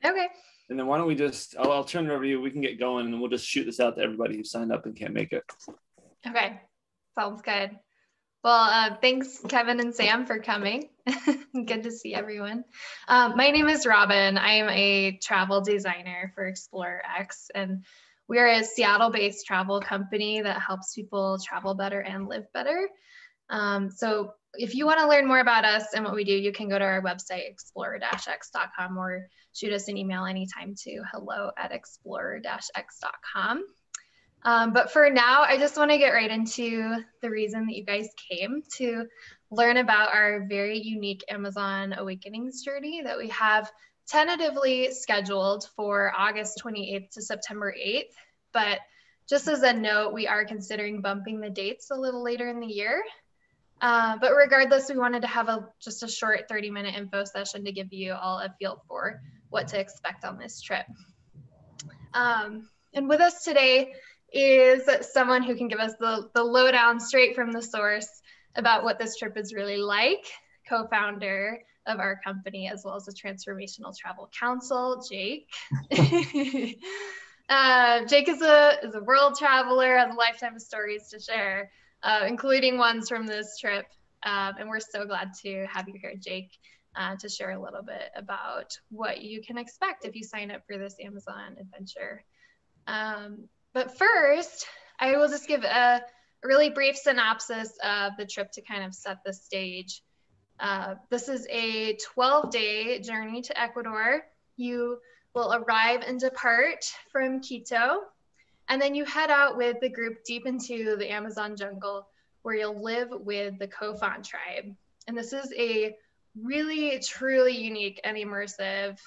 Okay. And then why don't we just, I'll turn it over to you. We can get going and then we'll just shoot this out to everybody who signed up and can't make it. Okay. Sounds good. Well, thanks, Kevin and Sam, for coming. Good to see everyone. My name is Robin. I am a travel designer for ExplorerX, and we're a Seattle-based travel company that helps people travel better and live better. So if you want to learn more about us and what we do, you can go to our website, explorer-x.com, or shoot us an email anytime to hello@explorer-x.com. But for now, I just want to get right into the reason that you guys came to learn about our very unique Amazon Awakenings journey that we have tentatively scheduled for August 28th to September 8th. But just as a note, we are considering bumping the dates a little later in the year. But regardless, we wanted to have just a short 30-minute info session to give you all a feel for what to expect on this trip. And with us today is someone who can give us the lowdown straight from the source about what this trip is really like, co-founder of our company, as well as a transformational travel counsel, Jake. Jake is a world traveler, has a lifetime of stories to share, including ones from this trip. And we're so glad to have you here, Jake, to share a little bit about what you can expect if you sign up for this Amazon adventure. But first, I will just give a really brief synopsis of the trip to kind of set the stage. This is a 12-day journey to Ecuador. You will arrive and depart from Quito, and then you head out with the group deep into the Amazon jungle, where you'll live with the Kofan tribe. And this is a really, truly unique and immersive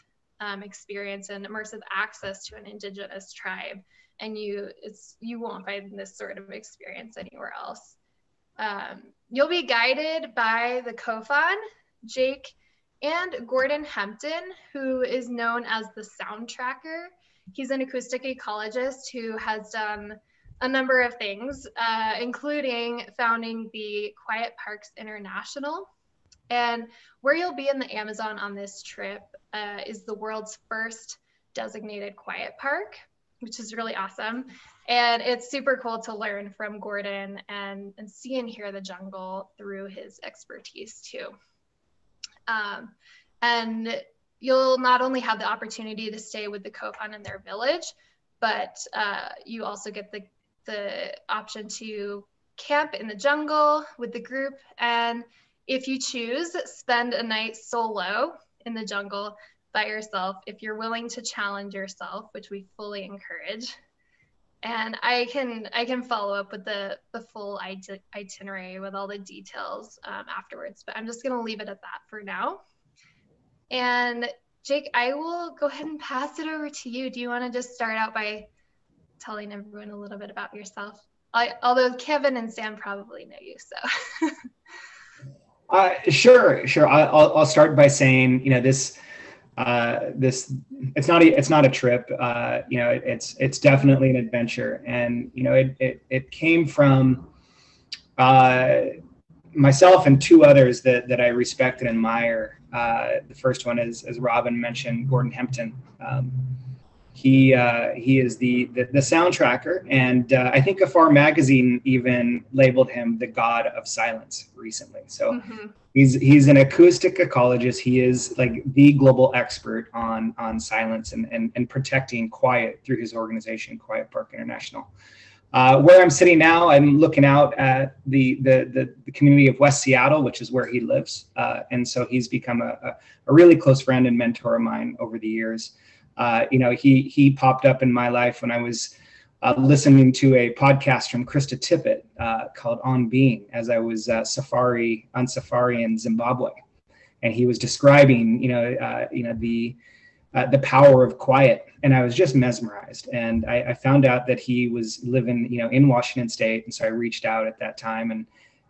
experience and immersive access to an indigenous tribe. And you won't find this sort of experience anywhere else. You'll be guided by the Kofan, Jake, and Gordon Hempton, who is known as the Sound Tracker. He's an acoustic ecologist who has done a number of things, including founding the Quiet Parks International. And where you'll be in the Amazon on this trip is the world's first designated quiet park, which is really awesome. And it's super cool to learn from Gordon and see and hear the jungle through his expertise too. And you'll not only have the opportunity to stay with the Kofan in their village, but you also get the option to camp in the jungle with the group. And if you choose, spend a night solo in the jungle by yourself if you're willing to challenge yourself, which we fully encourage. And I can follow up with the full itinerary with all the details afterwards, but I'm just going to leave it at that for now. And Jake, I will go ahead and pass it over to you. Do you want to just start out by telling everyone a little bit about yourself? Although Kevin and Sam probably know you, so. Sure. I'll start by saying, this it's not a trip. It's definitely an adventure, and it came from myself and two others that I respect and admire. The first one is, as Robin mentioned, Gordon Hempton. He is the sound tracker, and I think Afar magazine even labeled him the god of silence recently. So he's an acoustic ecologist. He is like the global expert on silence and protecting quiet through his organization, Quiet Park International. Where I'm sitting now, I'm looking out at the community of West Seattle, which is where he lives. And so he's become a really close friend and mentor of mine over the years. He popped up in my life when I was listening to a podcast from Krista Tippett called On Being, as I was on safari in Zimbabwe, and he was describing the power of quiet, and I was just mesmerized. And I found out that he was living in Washington State, and so I reached out at that time,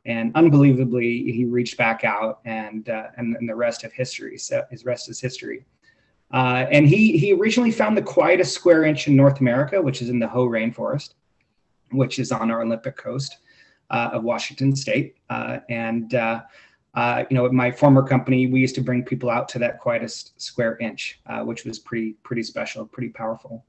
and unbelievably he reached back out, and the rest of history. So his rest is history. And he originally found the quietest square inch in North America, which is in the Hoh Rainforest, which is on our Olympic coast of Washington State. At my former company, we used to bring people out to that quietest square inch, which was pretty special, pretty powerful.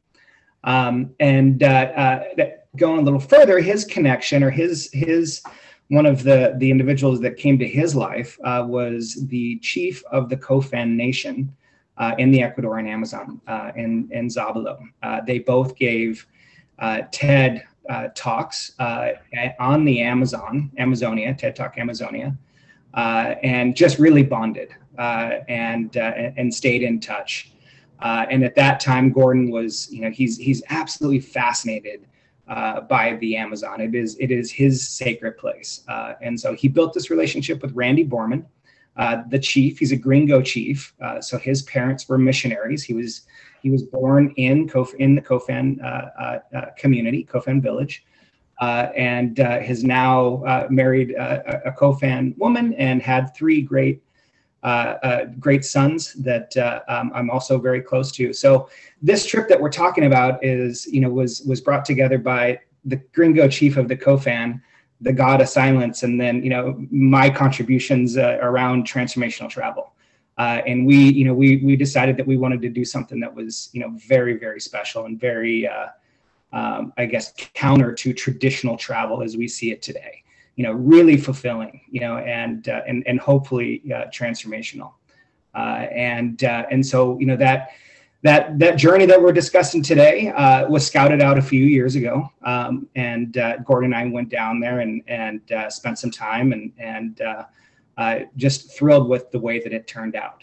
Going a little further, his connection, or his one of the individuals that came to his life was the chief of the Kofan Nation in the Ecuadorian Amazon, in Zabalo. They both gave TED talks on the Amazonia, TED Talk Amazonia, and just really bonded and stayed in touch. And at that time, Gordon was, he's absolutely fascinated by the Amazon. It is his sacred place. And so he built this relationship with Randy Borman, the chief. He's a gringo chief. So his parents were missionaries. He was born in the Kofan community, Kofan village, and has now married a Kofan woman and had 3 great sons that I'm also very close to. So this trip that we're talking about was brought together by the gringo chief of the Kofan, the god of silence, and then my contributions around transformational travel. And we decided that we wanted to do something that was very, very special and very I guess counter to traditional travel as we see it today. Really fulfilling, and hopefully transformational. And so, that journey that we're discussing today was scouted out a few years ago. And Gordon and I went down there and spent some time and just thrilled with the way that it turned out.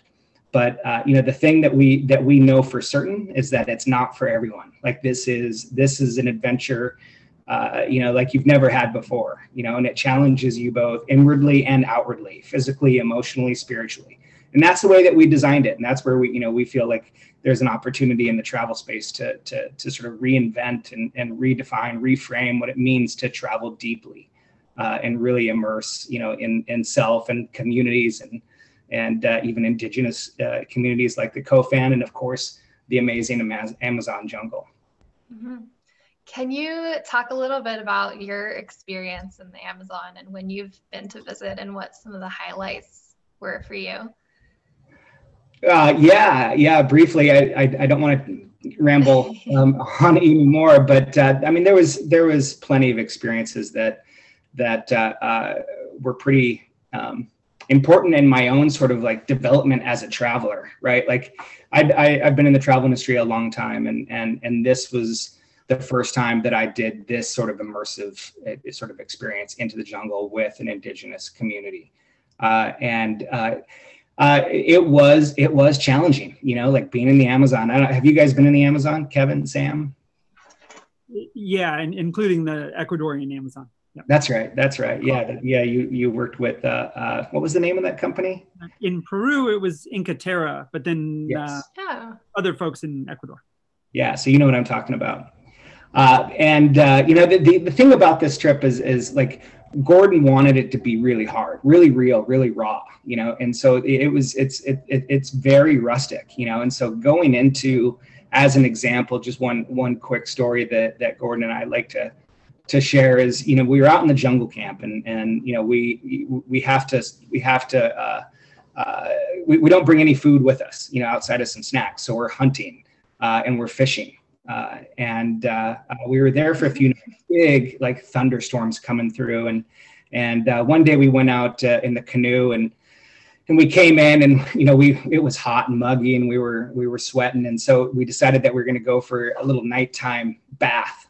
But the thing that we know for certain is that it's not for everyone. Like this is an adventure like you've never had before, and it challenges you both inwardly and outwardly, physically, emotionally, spiritually. And that's the way that we designed it. And that's where we feel like there's an opportunity in the travel space to sort of reinvent and redefine, reframe what it means to travel deeply and really immerse, in self and communities and even indigenous communities like the Kofan, and of course, the amazing Amazon jungle. Mm-hmm. Can you talk a little bit about your experience in the Amazon and when you've been to visit and what some of the highlights were for you? Yeah, briefly. I don't want to ramble on even more, but there was plenty of experiences that were pretty important in my own sort of like development as a traveler, right? Like I've been in the travel industry a long time, and this was the first time that I did this sort of immersive sort of experience into the jungle with an indigenous community. It was challenging, like being in the Amazon. Have you guys been in the Amazon, Kevin, Sam? Yeah, and including the Ecuadorian Amazon. Yep. That's right. Yeah. You worked with, what was the name of that company? In Peru, it was Inca Terra, but then yes. Other folks in Ecuador. Yeah. So you know what I'm talking about. The thing about this trip is like Gordon wanted it to be really hard, really real, really raw, and so it's very rustic, and so going into, as an example, just one quick story that Gordon and I like to share is, we were out in the jungle camp and we don't bring any food with us, outside of some snacks. So we're hunting and we're fishing. We were there for a few big like thunderstorms coming through, and one day we went out in the canoe and we came in and it was hot and muggy and we were sweating, and so we decided that we were going to go for a little nighttime bath,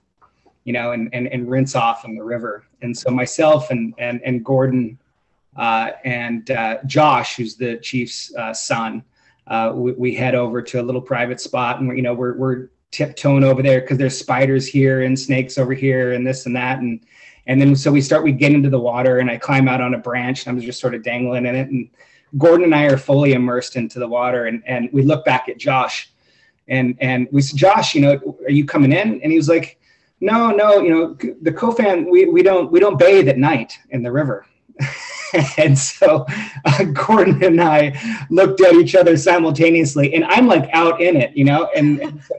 and rinse off in the river. And so myself and Gordon and Josh, who's the chief's son, we head over to a little private spot, and we're tiptoeing over there because there's spiders here and snakes over here and this and that. And then so we get into the water, and I climb out on a branch and I'm just sort of dangling in it. And Gordon and I are fully immersed into the water. And we look back at Josh and we said, Josh, are you coming in? And he was like, no, the Kofan, we don't bathe at night in the river. And so Gordon and I looked at each other simultaneously, and I'm like out in it, and so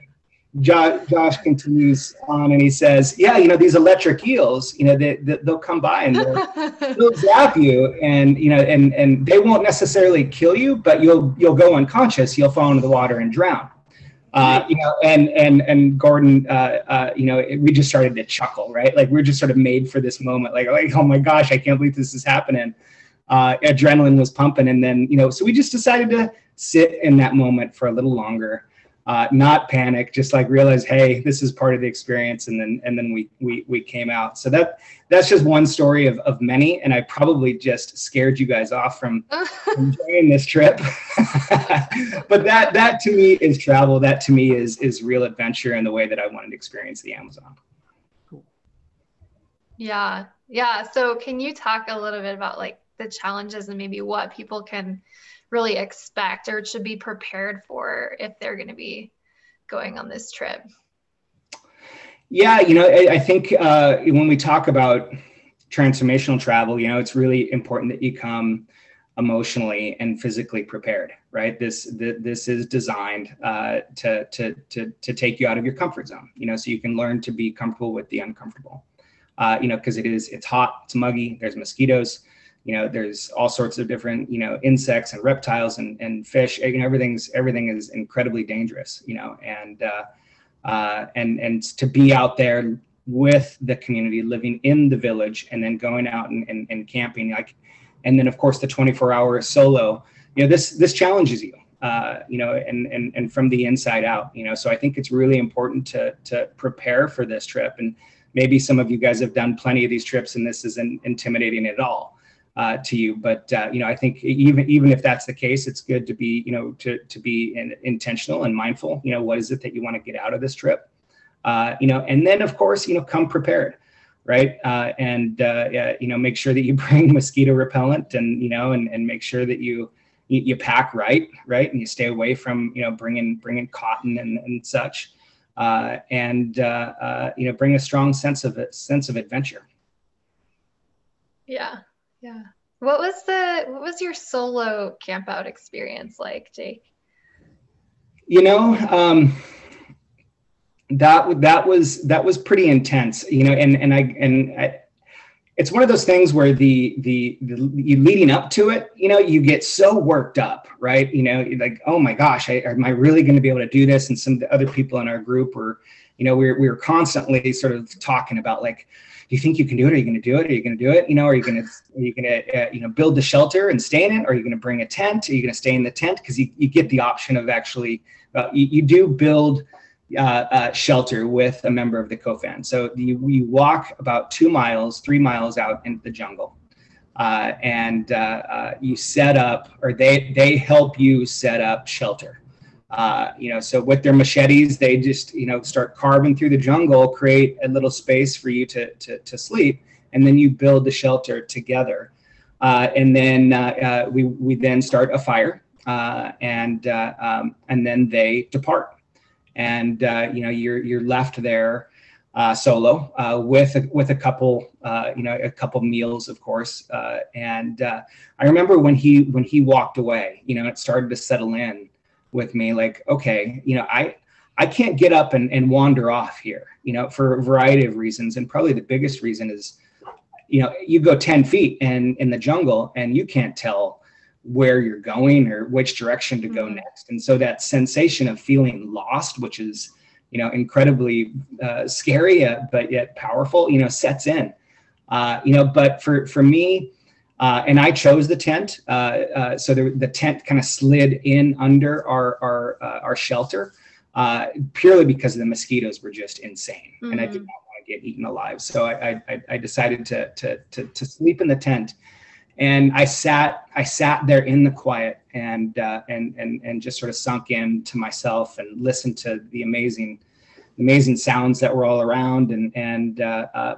Josh continues on and he says, yeah, these electric eels, they'll come by and they'll zap you, and and they won't necessarily kill you, but you'll go unconscious. You'll fall into the water and drown. And Gordon, we just started to chuckle, right? Like we're just sort of made for this moment. Like, oh my gosh, I can't believe this is happening. Adrenaline was pumping, and then so we just decided to sit in that moment for a little longer. Not panic, just like realize, hey, this is part of the experience, and then we came out. So that's just one story of many, and I probably just scared you guys off from enjoying this trip. But that to me is travel. That to me is real adventure, and the way that I wanted to experience the Amazon. Cool. Yeah. So can you talk a little bit about like the challenges and maybe what people can really expect or should be prepared for if they're going to be going on this trip? Yeah, I think when we talk about transformational travel, it's really important that you come emotionally and physically prepared, right? This is designed to take you out of your comfort zone, so you can learn to be comfortable with the uncomfortable, because it's hot, it's muggy, there's mosquitoes. There's all sorts of different, insects and reptiles and fish. Everything is incredibly dangerous, and to be out there with the community, living in the village, and then going out and camping, and then of course the 24-hour solo, this challenges you, and from the inside out, So I think it's really important to prepare for this trip. And maybe some of you guys have done plenty of these trips, and this isn't intimidating at all. To you, but I think even if that's the case, it's good to be to be intentional and mindful. What is it that you want to get out of this trip? And then of course come prepared, right? And make sure that you bring mosquito repellent, and and make sure that you pack right, and you stay away from bringing cotton and such, and bring a strong sense of adventure. Yeah. What was your solo campout experience like, Jake? That was pretty intense, and I it's one of those things where the leading up to it, you get so worked up, right? Like, oh my gosh, am I really going to be able to do this? And some of the other people in our group were, we were constantly sort of talking about like, do you think you can do it? Are you going to do it? Are you going to do it? Are you going to build the shelter and stay in it? Are you going to bring a tent? Are you going to stay in the tent? Because you get the option of actually, you do build shelter with a member of the COFAN. So you walk about 2 miles, 3 miles out into the jungle, and you set up, or they help you set up shelter. So with their machetes, they just, start carving through the jungle, create a little space for you to sleep. And then you build the shelter together. And then we then start a fire, and then they depart. And, you're left there solo with a couple, a couple meals, of course. And I remember when he walked away, it started to settle in with me, like, okay, I can't get up and wander off here, for a variety of reasons. And probably the biggest reason is, you go 10 feet in the jungle and you can't tell where you're going or which direction to go next. And so that sensation of feeling lost, which is, incredibly scary, but yet powerful, sets in, but for me, and I chose the tent. So the tent kind of slid in under our shelter, purely because the mosquitoes were just insane, and I did not want to get eaten alive. So I decided to sleep in the tent, and I sat there in the quiet and just sort of sunk in to myself and listened to the amazing sounds that were all around, and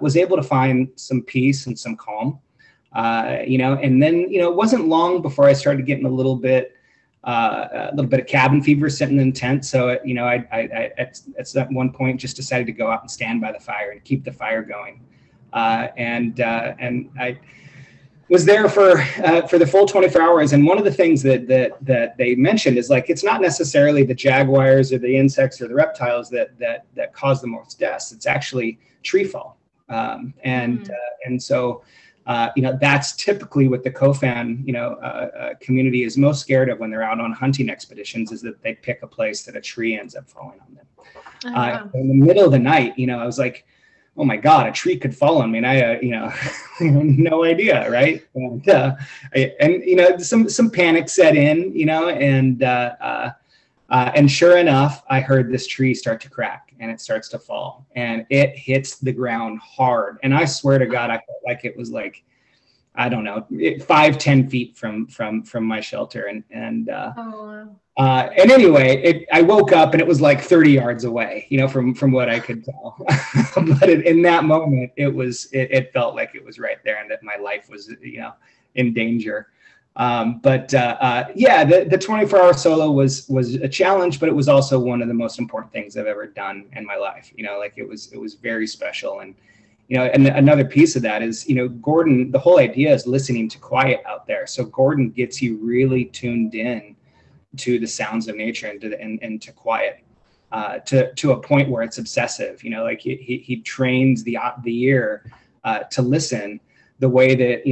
was able to find some peace and some calm. And then, it wasn't long before I started getting a little bit of cabin fever sitting in the tent. So, I at one point just decided to go out and stand by the fire and keep the fire going. And was there for the full 24 hours. And one of the things that they mentioned is like, it's not necessarily the jaguars or the insects or the reptiles that cause the most deaths. It's actually tree fall. And so, that's typically what the Kofan, community is most scared of when they're out on hunting expeditions, is that they pick a place that a tree ends up falling on them. In the middle of the night, I was like, oh my God, a tree could fall on me. And I no idea. Right. And some panic set in, and sure enough, I heard this tree start to crack and it starts to fall and it hits the ground hard. And I swear to God, I felt like it was like, I don't know, 5-10 feet from my shelter. And anyway, I woke up and it was like 30 yards away, from what I could tell. But in that moment, it felt like it was right there and that my life was, in danger. The 24-hour solo was a challenge, but it was also one of the most important things I've ever done in my life. It was very special. And, and another piece of that is, Gordon, the whole idea is listening to quiet out there. So Gordon gets you really tuned in to the sounds of nature and to quiet, to a point where it's obsessive. He trains the ear to listen the way that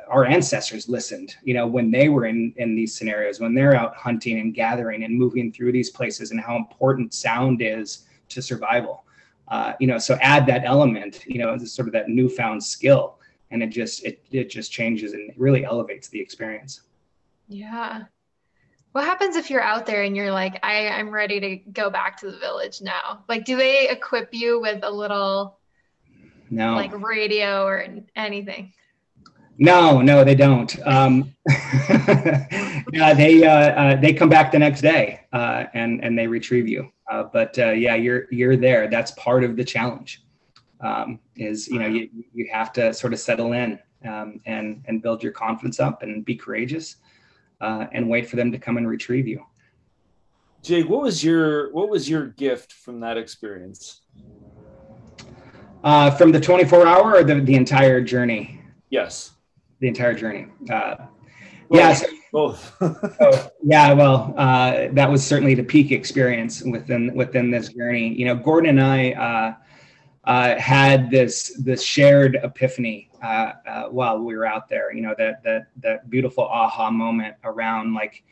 our ancestors listened, when they were in these scenarios, when they're out hunting and gathering and moving through these places, and how important sound is to survival. So add that element, sort of that newfound skill, and it just changes and really elevates the experience. Yeah. What happens if you're out there and you're like, I'm ready to go back to the village now? Like, do they equip you with a little, like radio or anything? No, they don't. They come back the next day and they retrieve you. You're there. That's part of the challenge. You have to sort of settle in and build your confidence up and be courageous. And wait for them to come and retrieve you. Jake, what was your gift from that experience? From the 24-hour or the entire journey? Yes. The entire journey. Both. That was certainly the peak experience within this journey. Gordon and I had this shared epiphany while we were out there. That beautiful aha moment around, like,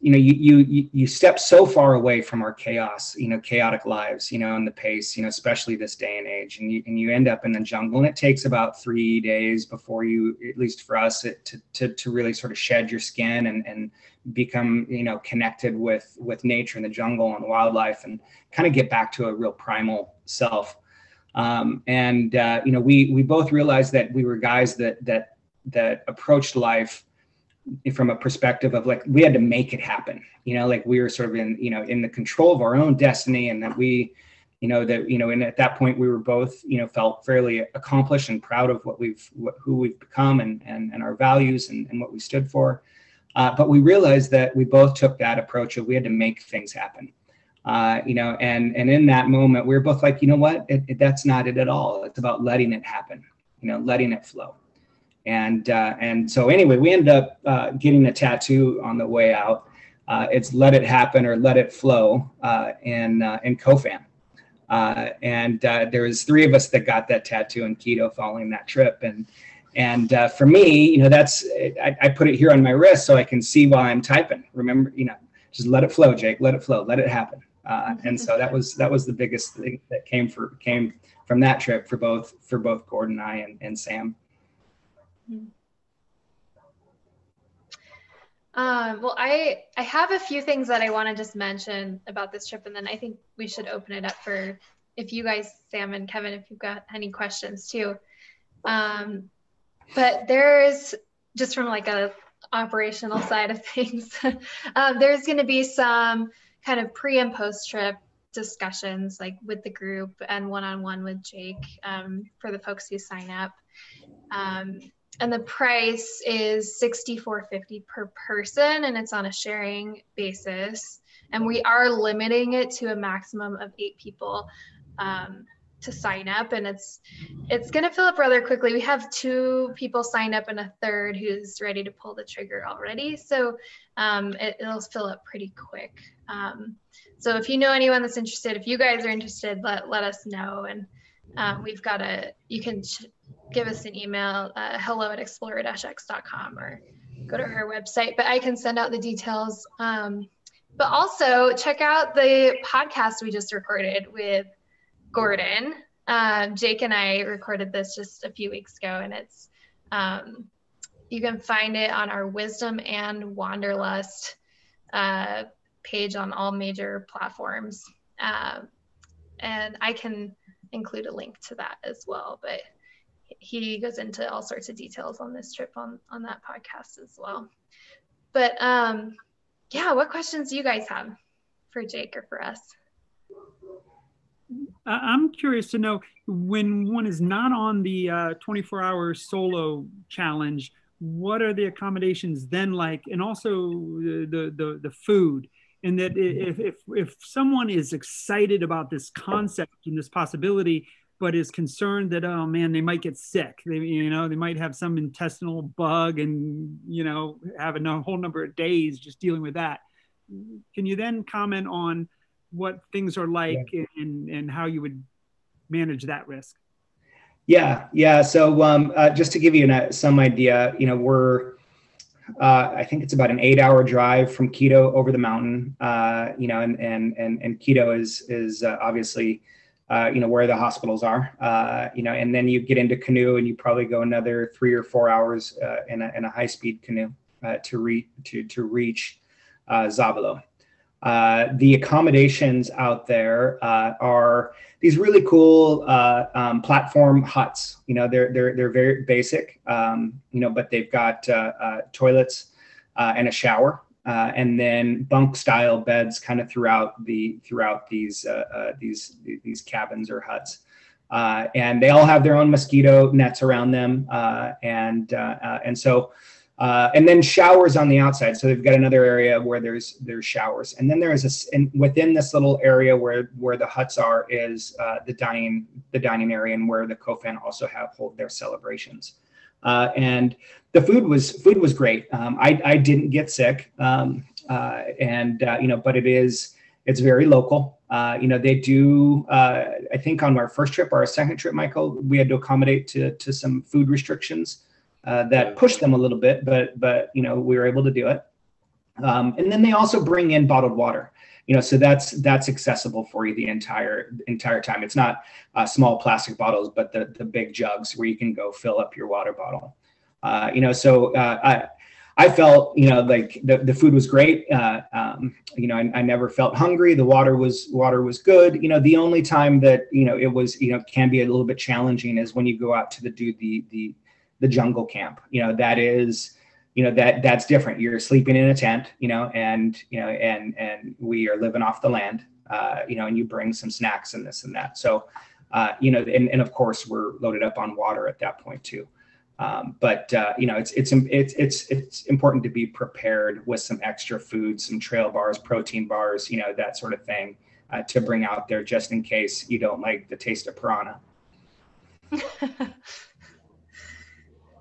you step so far away from our chaotic lives, and the pace, especially this day and age, and you end up in the jungle, and it takes about 3 days before you, at least for us, to really sort of shed your skin and become, connected with nature and the jungle and wildlife, and kind of get back to a real primal self. We both realized that we were guys that approached life from a perspective of, like, we had to make it happen, like we were sort of in the control of our own destiny, and that and at that point we were both, felt fairly accomplished and proud of who we've become and our values and what we stood for. But we realized that we both took that approach of we had to make things happen. And in that moment, we were both like, what, that's not it at all. It's about letting it happen, letting it flow. And so anyway, we ended up getting a tattoo on the way out. It's "Let It Happen" or "Let It Flow" in Kofan. There was 3 of us that got that tattoo in Quito following that trip. And for me, that's, I put it here on my wrist so I can see while I'm typing. Remember, just let it flow, Jake. Let it flow. Let it happen. And so that was the biggest thing that came from that trip for both Gordon and I and Sam. Well, I have a few things that I want to just mention about this trip, and then I think we should open it up for, if you guys, Sam and Kevin, if you've got any questions too. But there's, just from like a operational side of things, there's going to be some kind of pre and post trip discussions, like with the group and one-on-one with Jake, for the folks who sign up. And the price is $64.50 per person, and it's on a sharing basis. And we are limiting it to a maximum of 8 people. sign up, and it's going to fill up rather quickly. We have 2 people signed up and a third who's ready to pull the trigger already. So it'll fill up pretty quick. So if you know anyone that's interested, if you guys are interested, let us know. And you can give us an email, hello@explorer-x.com, or go to her website, but I can send out the details. But also check out the podcast we just recorded with Gordon. Jake and I recorded this just a few weeks ago, and it's you can find it on our Wisdom and Wanderlust page on all major platforms. And I can include a link to that as well, but he goes into all sorts of details on this trip on that podcast as well. But yeah, what questions do you guys have for Jake or for us? I'm curious to know, when one is not on the 24-hour solo challenge, what are the accommodations then like, and also the food? And that if someone is excited about this concept and this possibility, but is concerned that, oh man, they might get sick, they might have some intestinal bug, and have a whole number of days just dealing with that, can you then comment on what things are like and how you would manage that risk? Yeah. So just to give you some idea, we're, I think it's about an 8-hour drive from Quito over the mountain, and Quito is obviously, where the hospitals are, and then you get into canoe, and you probably go another 3 or 4 hours in a high-speed canoe to reach Zabalo. The accommodations out there are these really cool platform huts. They're very basic, but they've got toilets and a shower, and then bunk style beds kind of throughout these cabins or huts. And they all have their own mosquito nets around them, and so. And then showers on the outside. So they've got another area where there's showers. And then and within this little area where the huts are is the dining area, and where the Kofan also hold their celebrations. And the food was great. I didn't get sick. But it's very local. They do, I think on our first trip or our second trip, Michael, we had to accommodate to some food restrictions. That pushed them a little bit, but we were able to do it. And then they also bring in bottled water, so that's accessible for you the entire time. It's not small plastic bottles, but the big jugs where you can go fill up your water bottle. So I felt like the food was great. I never felt hungry. The water was good. The only time that it was can be a little bit challenging is when you go out to do the jungle camp. That is, that's different. You're sleeping in a tent, and we are living off the land, and you bring some snacks and this and that. So, and of course we're loaded up on water at that point too. But it's important to be prepared with some extra food, some trail bars, protein bars, that sort of thing, to bring out there just in case you don't like the taste of piranha.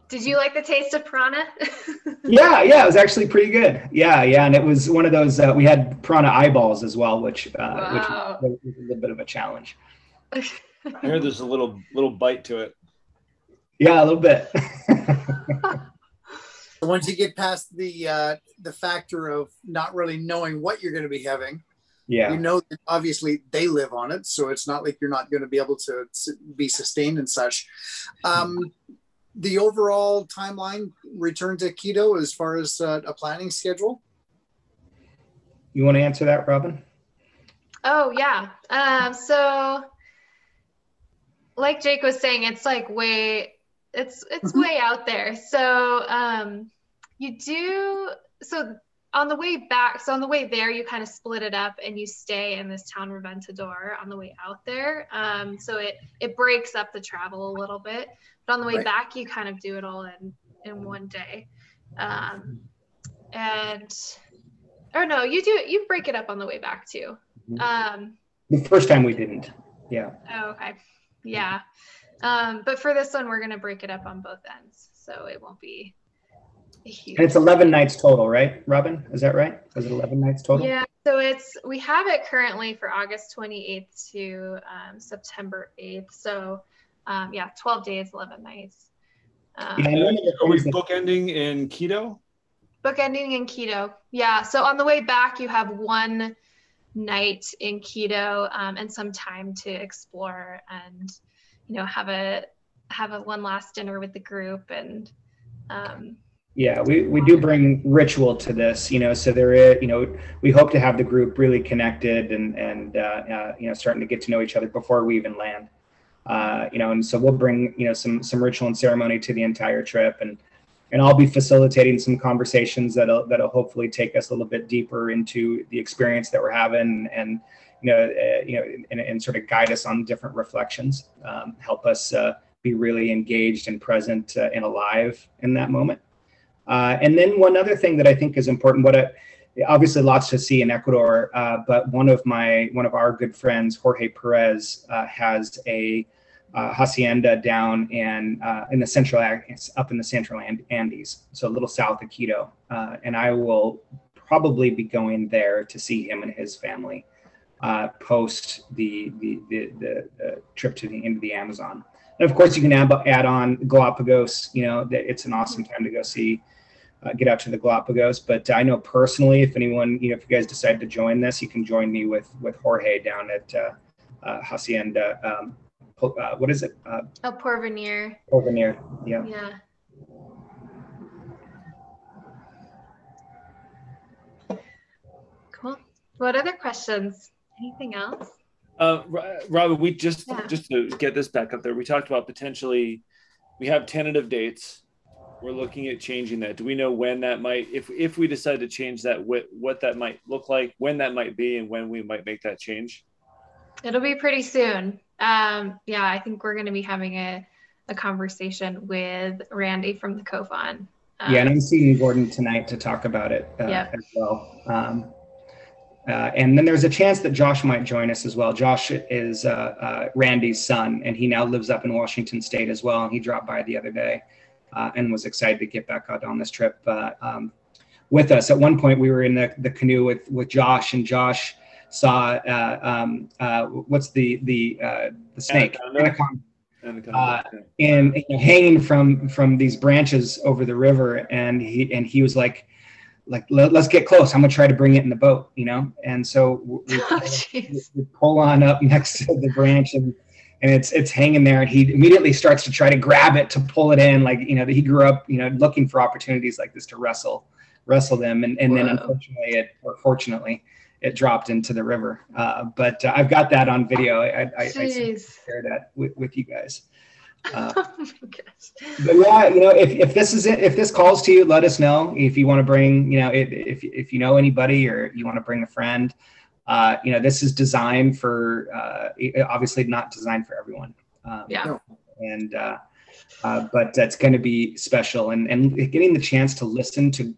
Did you like the taste of piranha? Yeah, it was actually pretty good. Yeah, and it was one of those. We had piranha eyeballs as well, which was a little bit of a challenge. I heard there's a little bite to it. Yeah, a little bit. Once you get past the factor of not really knowing what you're going to be having, that obviously they live on it, so it's not like you're not going to be able to be sustained and such. The overall timeline return to Quito as far as a planning schedule? You want to answer that, Robin? Oh, yeah. So like Jake was saying, it's like way out there. So on the way back, so on the way there, you kind of split it up and you stay in this town Reventador on the way out there. So it breaks up the travel a little bit. But on the way back, you kind of do it all in one day. You break it up on the way back too. The first time we didn't. Yeah. Oh, okay. Yeah. But for this one, we're going to break it up on both ends. So it won't be a huge. And it's 11 nights total, right, Robin? Is that right? Was it 11 nights total? Yeah. So we have it currently for August 28th to September 8th. So 12 days, 11 nights. Are we bookending in Quito? Bookending in Quito. Yeah. So on the way back, you have one night in Quito and some time to explore and, have a one last dinner with the group. And we do bring ritual to this, so there is, we hope to have the group really connected and starting to get to know each other before we even land. And so we'll bring, some ritual and ceremony to the entire trip, and I'll be facilitating some conversations that'll hopefully take us a little bit deeper into the experience that we're having, and and sort of guide us on different reflections, help us be really engaged and present and alive in that moment. And then one other thing that I think is important, obviously lots to see in Ecuador, but one of our good friends, Jorge Perez, has a hacienda down in the central Andes, so a little south of Quito, and I will probably be going there to see him and his family post the trip to the end of the Amazon. And of course, you can add on Galapagos. It's an awesome time to go see. Get out to the Galapagos. But I know personally, if anyone, if you guys decide to join this, you can join me with Jorge down at Hacienda. What is it? Porvenir. Porvenir, yeah. Yeah. Cool. What other questions? Anything else? Robin, we just to get this back up there, we talked about potentially, we have tentative dates. We're looking at changing that. Do we know when that might, if we decide to change that, what that might look like, when that might be, and when we might make that change? It'll be pretty soon. I think we're going to be having a conversation with Randy from the COFON. And I'm seeing Gordon tonight to talk about it as well. And then there's a chance that Josh might join us as well. Josh is Randy's son, and he now lives up in Washington State as well. And he dropped by the other day and was excited to get back out on this trip with us. At one point, we were in the canoe with Josh, and Josh saw what's the snake? Anaconda. And hanging from these branches over the river, and he was like, let's get close. I'm gonna try to bring it in the boat, And so we pull on up next to the branch, and it's hanging there, and he immediately starts to try to grab it to pull it in. He grew up, looking for opportunities like this to wrestle them, and then unfortunately, fortunately, it dropped into the river. But I've got that on video. I share that with you guys. Oh my gosh. But if this is it, if this calls to you, let us know. If you want to bring, if you know anybody, or you want to bring a friend, this is designed for, obviously not designed for everyone. But that's going to be special, and getting the chance to listen to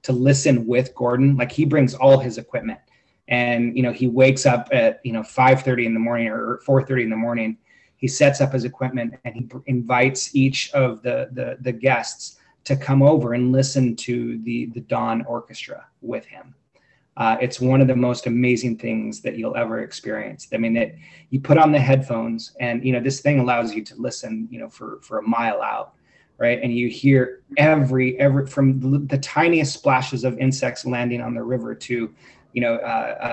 listen with Gordon. Like, he brings all his equipment, and he wakes up at 5:30 in the morning or 4:30 in the morning. He sets up his equipment, and he invites each of the guests to come over and listen to the dawn orchestra with him. It's one of the most amazing things that you'll ever experience. I mean, you put on the headphones, and this thing allows you to listen, for a mile out, right? And you hear every from the tiniest splashes of insects landing on the river to,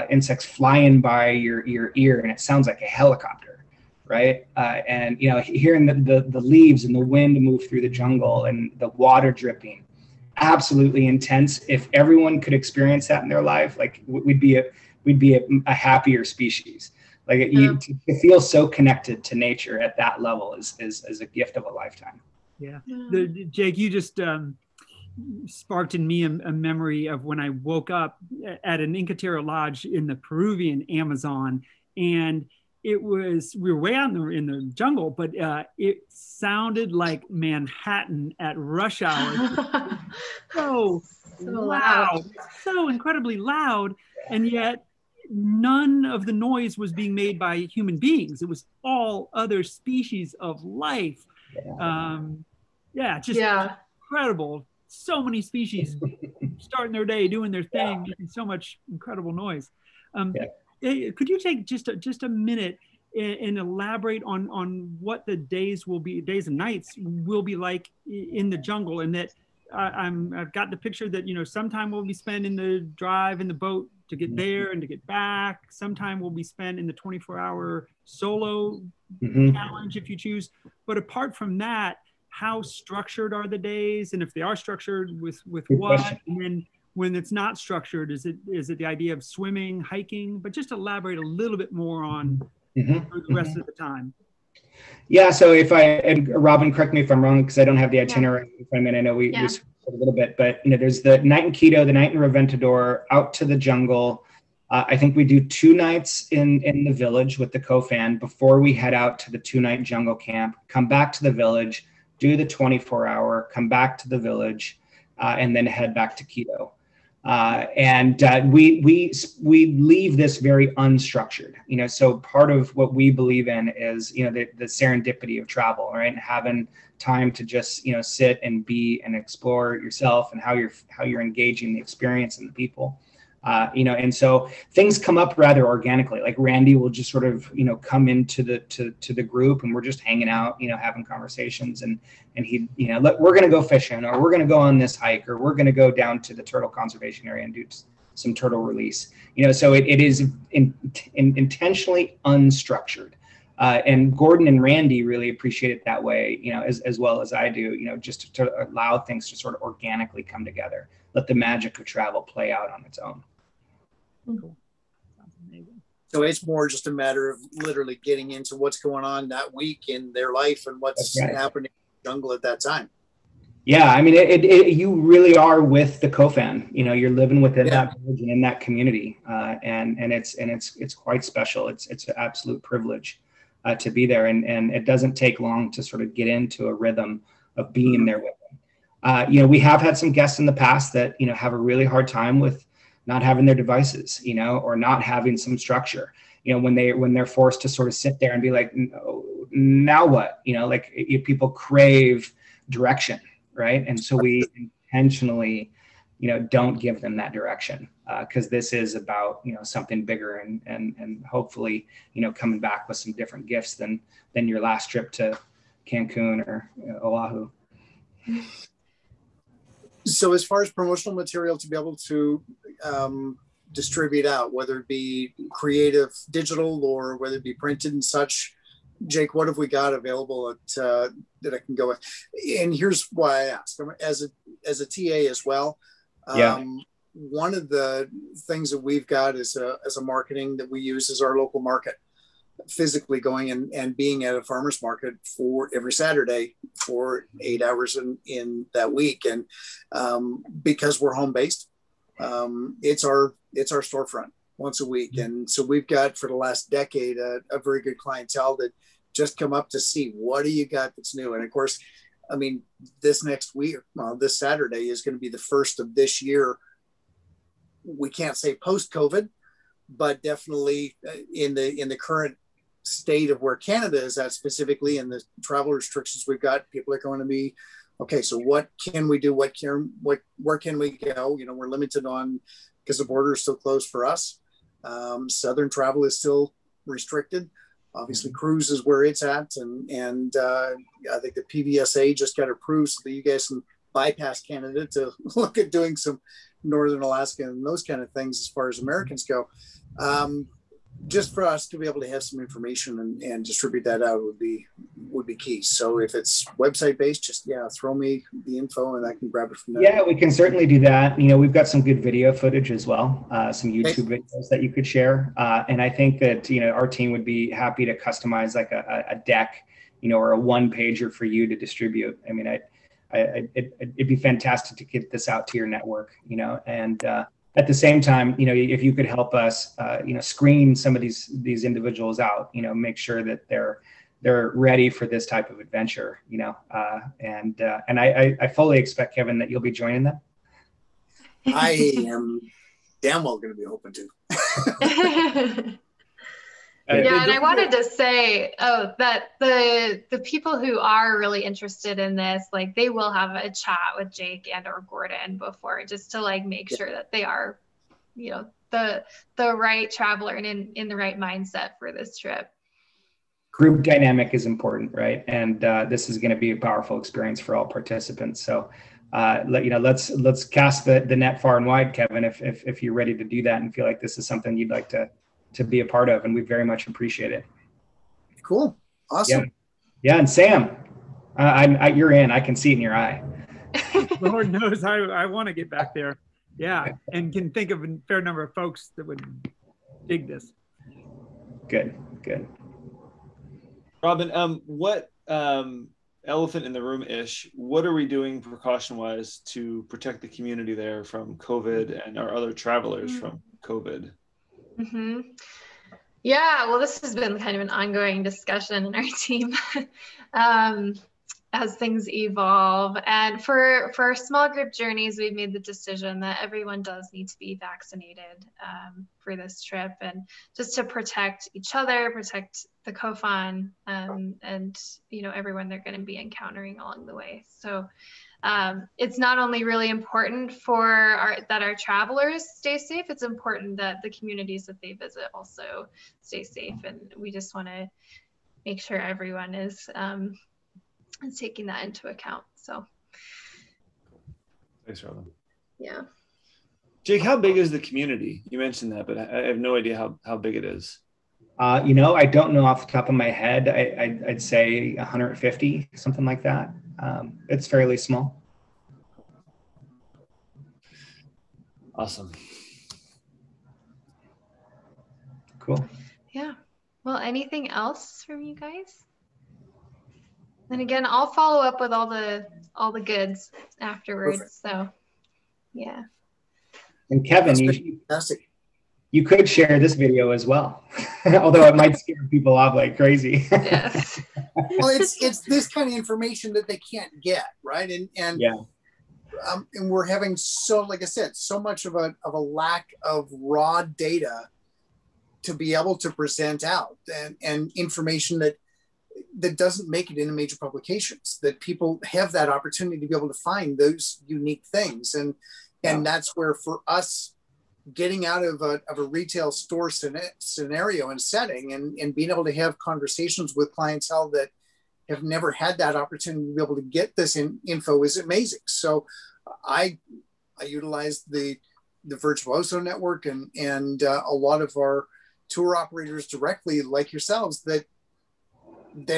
insects flying by your ear, and it sounds like a helicopter. Right. And, hearing the leaves and the wind move through the jungle and the water dripping, absolutely intense. If everyone could experience that in their life, like, we'd be a happier species. Like, to feel so connected to nature at that level is a gift of a lifetime. Yeah. Jake, you just sparked in me a memory of when I woke up at an Incatera lodge in the Peruvian Amazon, and we were way out in the jungle, but it sounded like Manhattan at rush hour. so loud, so incredibly loud. And yet none of the noise was being made by human beings. It was all other species of life. Just incredible. So many species starting their day, doing their thing, making so much incredible noise. Could you take just a minute and elaborate on what the days and nights will be like in the jungle? And that I've got the picture that, sometime we'll be spent in the drive in the boat to get there and to get back. Sometime will be spent in the 24-hour solo challenge if you choose. But apart from that, how structured are the days? And if they are structured, with what? Question. And then when it's not structured, is it the idea of swimming, hiking? But just elaborate a little bit more on the rest of the time. Yeah, so and Robin, correct me if I'm wrong, because I don't have the itinerary in front of me. I know we spoke a little bit, but there's the night in Quito, the night in Reventador, out to the jungle. I think we do 2 nights in the village with the COFAN before we head out to the 2-night jungle camp, come back to the village, do the 24-hour, come back to the village, and then head back to Quito. We leave this very unstructured, so part of what we believe in is, the serendipity of travel, right? And having time to just, sit and be and explore yourself and how you're engaging the experience and the people. And so things come up rather organically. Like Randy will just sort of, come into the group, and we're just hanging out, having conversations, and he, we're going to go fishing, or we're going to go on this hike, or we're going to go down to the turtle conservation area and do some turtle release. So it is intentionally unstructured. And Gordon and Randy really appreciate it that way, as well as I do, just to allow things to sort of organically come together, let the magic of travel play out on its own. Cool. Sounds amazing. So it's more just a matter of literally getting into what's going on that week in their life and what's happening in the jungle at that time. Yeah, I mean, you really are with the COFAN. You're living within that village and in that community, and it's quite special. It's an absolute privilege to be there, and it doesn't take long to sort of get into a rhythm of being there with them. We have had some guests in the past that have a really hard time with not having their devices, or not having some structure, when they're forced to sort of sit there and be like, now what, people crave direction, right? And so we intentionally, don't give them that direction, because this is about, something bigger and hopefully, coming back with some different gifts than your last trip to Cancun or Oahu. So as far as promotional material to be able to distribute out, whether it be creative digital or whether it be printed and such, Jake, what have we got available that I can go with? And here's why I ask. As a TA as well, one of the things that we've got as a marketing that we use is our local market. Physically going and being at a farmer's market for every Saturday for 8 hours in that week. And because we're home based, it's our storefront once a week. And so we've got for the last decade a very good clientele that just come up to see what do you got that's new. And of course, I mean, this next week, this Saturday is going to be the first of this year. We can't say post-COVID, but definitely in the current state of where Canada is at specifically, and the travel restrictions we've got, people are going to be, okay, so what can we do? Where can we go? We're limited on, because the border is still closed for us. Southern travel is still restricted. Obviously, cruise is where it's at. And I think the PVSA just got approved so that you guys can bypass Canada to look at doing some Northern Alaska and those kind of things as far as Americans go. Just for us to be able to have some information and distribute that out would be key. So if it's website based, just throw me the info and I can grab it from there. Yeah, we can certainly do that. We've got some good video footage as well, some YouTube videos that you could share. And I think that our team would be happy to customize like a deck, or a one-pager for you to distribute. I mean, it'd be fantastic to get this out to your network, and at the same time, if you could help us, screen some of these individuals out, make sure that they're ready for this type of adventure, and I fully expect, Kevin, that you'll be joining them. I am damn well going to be open to. Yeah, and I wanted to say, that the people who are really interested in this, like, they will have a chat with Jake and or Gordon before, just to like make sure that they are, you know, the right traveler and in the right mindset for this trip. Group dynamic is important, right? And this is going to be a powerful experience for all participants. So let's cast the net far and wide, Kevin, if you're ready to do that and feel like this is something you'd like to be a part of, and we very much appreciate it. Cool. Awesome. Yeah. And Sam, you're in. I can see it in your eye. Lord knows I want to get back there. Yeah. And can think of a fair number of folks that would dig this. Good. Robin, what elephant in the room-ish, what are we doing precaution-wise to protect the community there from COVID and our other travelers from COVID? Mm-hmm. Yeah, well, this has been kind of an ongoing discussion in our team as things evolve. And for our small group journeys, we've made the decision that everyone does need to be vaccinated for this trip, and just to protect each other, protect the COFON, and everyone they're going to be encountering along the way. So it's not only really important that our travelers stay safe, it's important that the communities that they visit also stay safe. And we just want to make sure everyone is taking that into account. So thanks, Robin. Yeah. Jake, how big is the community? You mentioned that, but I have no idea how big it is. I don't know off the top of my head. I'd say 150, something like that. It's fairly small. Awesome. Cool. Yeah. Well, anything else from you guys? And again, I'll follow up with all the goods afterwards. Perfect. So, yeah. And Kevin, you could share this video as well, although it might scare people off like crazy. Yes. Well, it's this kind of information that they can't get, right? And yeah. And we're having like I said, so much of a lack of raw data to be able to present out, and information that doesn't make it into major publications, that people have that opportunity to be able to find those unique things. And that's where, for us, getting out of a retail store scenario and setting, and being able to have conversations with clientele that have never had that opportunity to be able to get this info is amazing. So I utilize the Virtuoso network and a lot of our tour operators directly, like yourselves, that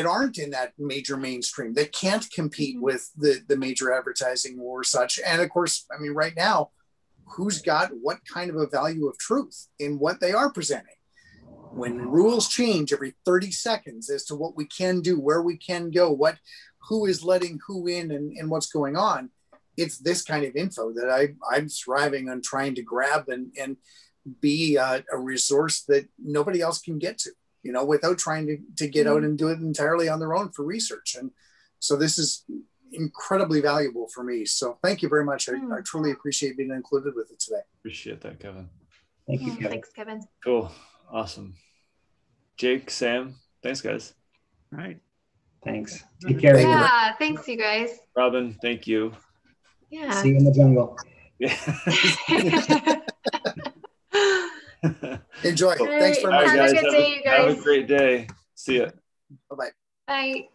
aren't in that major mainstream, that can't compete with the major advertising or such. And of course, I mean, right now, who's got what kind of a value of truth in what they are presenting? When rules change every 30 seconds as to what we can do, where we can go, who is letting who in, and what's going on, it's this kind of info that I'm thriving on trying to grab and be a resource that nobody else can get to, without trying to get out and do it entirely on their own for research. And so this is incredibly valuable for me. So thank you very much. I truly appreciate being included with it today. Appreciate that, Kevin. Thank you, Kevin. Thanks, Kevin. Cool. Awesome. Jake, Sam, thanks, guys. All right. Thanks. Take care. Yeah, thanks, you guys. Robin, thank you. Yeah. See you in the jungle. Yeah. Enjoy. Thanks very much. Have a good day, you guys. Have a great day. See ya. Bye-bye. Bye.